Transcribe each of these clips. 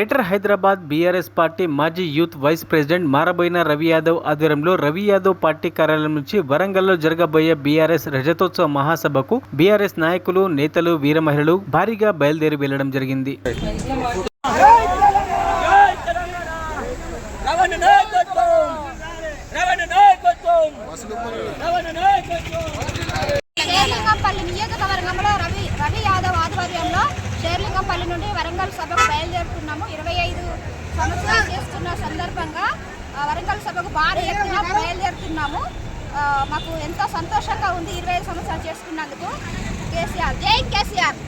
Greater Hyderabad BRS party మాజీ youth vice president Maraboina Ravi Yadav ఆధ్వర్యంలో Ravi Yadav party కార్యాలయం నుంచి వరంగల్లో జరగబోయే బీఆర్ఎస్ రజతోత్సవ మహాసభకు బీఆర్ఎస్ నాయకులు, నేతలు, వీర మహిళలు భారీగా బయలుదేరి వెళ్లడం జరిగింది. రవి యాదవ్ ఆధ్వర్యంలో షేర్లింగంపల్లి నుండి వరంగల్ సభకు బయలుదేరుతున్నాము. 25 సంవత్సరాలు చేస్తున్న సందర్భంగా వరంగల్ సభకు భారీ ఎత్తున బయలుదేరుతున్నాము. మాకు ఎంతో సంతోషంగా ఉంది 25 సంవత్సరాలు చేసుకున్నందుకు. కేసీఆర్, జై కేసీఆర్,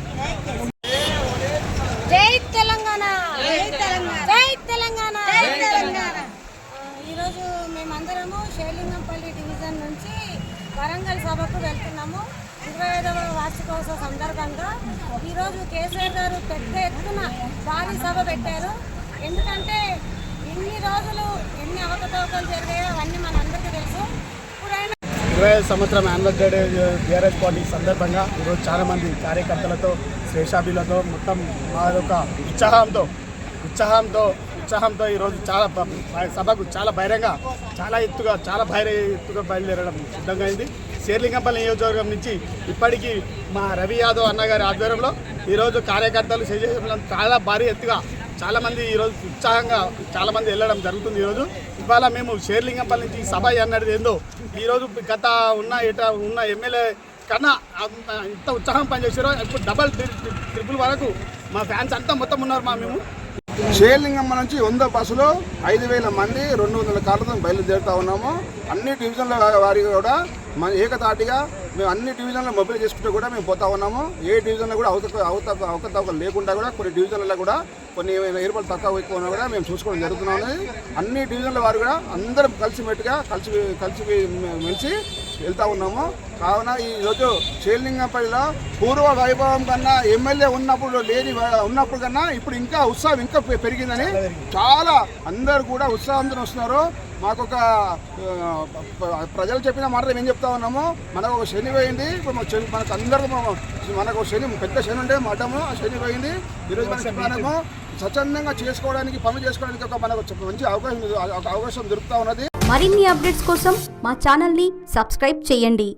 జై తెలంగాణ, జై తెలంగాణ, జై తెలంగాణ, జై తెలంగాణ. ఈరోజు మేమందరము షేర్లింగంపల్లి డివిజన్ నుంచి వరంగల్ సభకు వెళ్తున్నాము. 25వ వార్షికోత్సవ సందర్భంగా ఈరోజు కేసీఆర్ గారు పెద్ద ఎత్తున భారీ సభ పెట్టారు. ఎందుకంటే ఎన్ని రోజులు ఎన్ని అవకతవకలు జరిగాయో అవన్నీ మనందరికీ తెలుసు. ఇప్పుడైనా 25 సంవత్సరం యానివర్సరీ డే బీఆర్ఎస్ పార్టీ సందర్భంగా ఈరోజు చాలామంది కార్యకర్తలతో, శ్రేషాభిలతో మొత్తం మా యొక్క ఉత్సాహంతో ఈరోజు చాలా సభకు చాలా బహిరంగ చాలా భారీ ఎత్తుగా బయలుదేరడం సిద్ధంగా అయింది. షేర్లింగంపల్లి నియోజకవర్గం నుంచి ఇప్పటికీ మా రవి యాదవ్ అన్నగారి ఆధ్వర్యంలో ఈరోజు కార్యకర్తలు చాలా భారీ ఎత్తుగా చాలామంది ఈరోజు ఉత్సాహంగా చాలామంది వెళ్ళడం జరుగుతుంది. ఇవాళ మేము షేర్లింగంపల్లి నుంచి సభ అన్నది ఏందో ఈరోజు గత ఉన్న ఎమ్మెల్యే కన్నా ఇంత ఉత్సాహం పనిచేసారో ఇప్పుడు డబల్ ట్రిపుల్ వరకు మా ఫ్యాన్స్ అంతా మొత్తం ఉన్నారు. మేము షేర్లింగం నుంచి 100 బస్సులు 5,000 మంది 200 కార్లతో బయలుదేరుతూ ఉన్నాము. అన్ని డివిజన్ల వారికి కూడా మన ఏకతాటిగా మేము అన్ని డివిజన్లో మొబైల్ చేసుకుంటూ కూడా మేము పోతా ఉన్నాము. ఏ డివిజన్లో కూడా అవకతవకలు లేకుండా కూడా కొన్ని డివిజన్లలో కూడా కొన్ని ఏర్పాట్లు తక్కువ ఎక్కువ ఉన్నా కూడా మేము చూసుకోవడం జరుగుతున్నాము. అన్ని డివిజన్ల వారు కూడా అందరం కలిసి మెలిసి వెళ్తూ ఉన్నాము. కావున ఈరోజు షేర్లింగంపల్లిలో పూర్వ వైభవం కన్నా ఎమ్మెల్యే ఉన్నప్పుడు కన్నా ఇప్పుడు ఇంకా ఉత్సాహం ఇంకా పెరిగిందని చాలా అందరూ కూడా ఉత్సాహంతో వస్తున్నారు. మాకు ఒక ప్రజలు చెప్పిన మాట ఏం చెప్తా ఉన్నాము, మనకు ఒక శని పోయింది. ఇప్పుడు మనకు అందరికీ మనకు పెద్ద శని ఉంటే మఠము, ఆ శని పోయింది. ఈరోజు మనము స్వచ్ఛందంగా చేసుకోవడానికి పనులు చేసుకోవడానికి ఒక మనకు మంచి అవకాశం దొరుకుతూ ఉన్నది. మరిన్ని అప్డేట్స్ కోసం మా ఛానల్ని సబ్స్క్రైబ్ చేయండి.